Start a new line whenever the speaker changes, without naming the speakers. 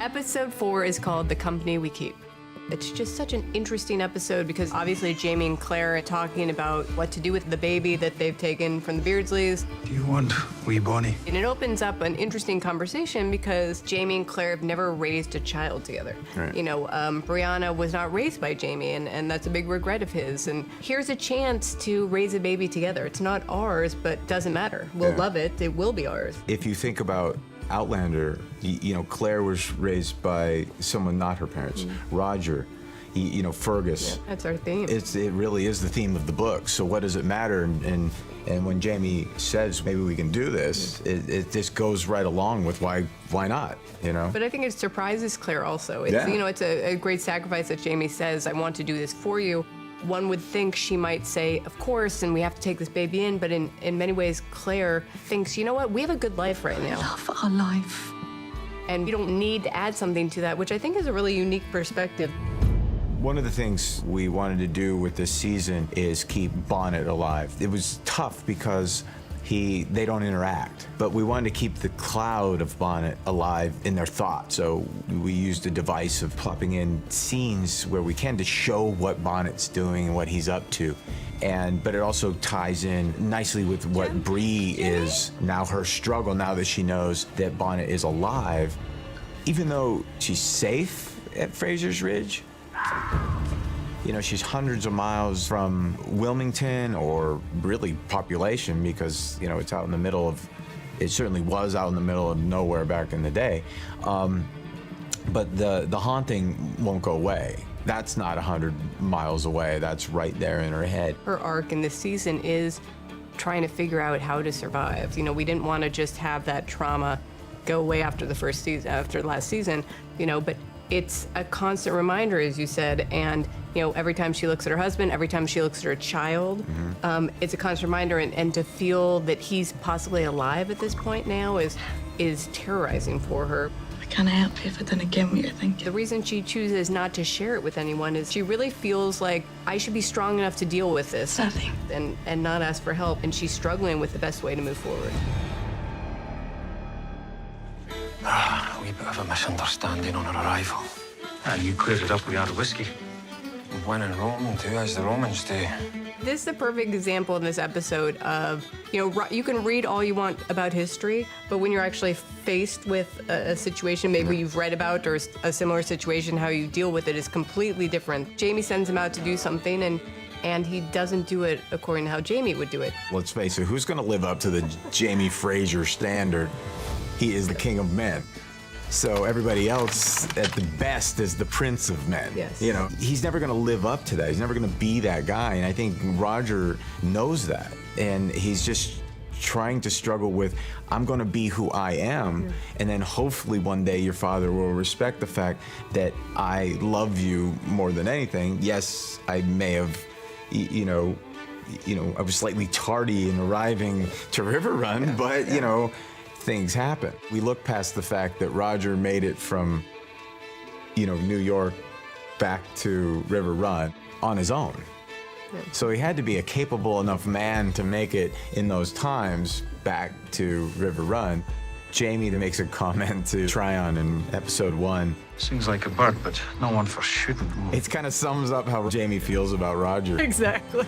Episode 4 is called The Company We Keep. It's just such an interesting episode because obviously Jamie and Claire are talking about what to do with the baby that they've taken from the Beardsleys.
Do you want wee Bonnie?
And it opens up an interesting conversation because Jamie and Claire have never raised a child together.
Right.
You know, Brianna was not raised by Jamie, and that's a big regret of his. And here's a chance to raise a baby together. It's not ours, but doesn't matter. We'll love it. It will be ours.
If you think about Outlander, you know, Claire was raised by someone not her parents. Roger, you know, Fergus.
Yeah, that's our theme.
It really is the theme of the book. So what does it matter? And when Jamie says maybe we can do this, it just goes right along with why not? You know.
But I think it surprises Claire also. It's,
Yeah.
you know, it's a great sacrifice that Jamie says, I want to do this for you. One would think she might say, of course, and we have to take this baby in, but in many ways, Claire thinks, you know what, we have a good life right now.
Love our life.
And you don't need to add something to that, which I think is a really unique perspective.
One of the things we wanted to do with this season is keep Bonnet alive. It was tough because they don't interact, but we wanted to keep the cloud of Bonnet alive in their thoughts. So we used a device of plopping in scenes where we can to show what Bonnet's doing and what he's up to. But it also ties in nicely with what Bree is now, her struggle now that she knows that Bonnet is alive. Even though she's safe at Fraser's Ridge, you know, she's hundreds of miles from Wilmington or really population because, you know, it's out in the middle of, it certainly was out in the middle of nowhere back in the day. But the haunting won't go away. That's not 100 miles away. That's right there in her head.
Her arc in this season is trying to figure out how to survive. You know, we didn't want to just have that trauma go away after the first season, after last season, you know, but it's a constant reminder, as you said, and you know, every time she looks at her husband, every time she looks at her child, it's a constant reminder, and to feel that he's possibly alive at this point now is terrorizing for her.
I can't help you if I didn't get what you're thinking.
The reason she chooses not to share it with anyone is she really feels like I should be strong enough to deal with this
Nothing.
and not ask for help, and she's struggling with the best way to move forward.
A wee bit of a misunderstanding on our arrival.
And you cleared it up with our whiskey.
When in Rome, do as the Romans do.
This is a perfect example in this episode of, you know, you can read all you want about history, but when you're actually faced with a situation maybe you've read about or a similar situation, how you deal with it is completely different. Jamie sends him out to do something, and he doesn't do it according to how Jamie would do it.
Let's face it, who's gonna live up to the Jamie Fraser standard? He is the king of men. So everybody else at the best is the prince of men.
Yes.
You know, he's never gonna live up to that. He's never gonna be that guy. And I think Roger knows that. And he's just trying to struggle with, I'm gonna be who I am. And then hopefully one day your father will respect the fact that I love you more than anything. Yes, I may have, you know, I was slightly tardy in arriving to River Run, but you know, things happen. We look past the fact that Roger made it from, you know, New York back to River Run on his own.
Yeah.
So he had to be a capable enough man to make it in those times back to River Run. Jamie makes a comment to Tryon in episode 1.
Sings like a bird, but no one for shooting.
It kind of sums up how Jamie feels about Roger.
Exactly.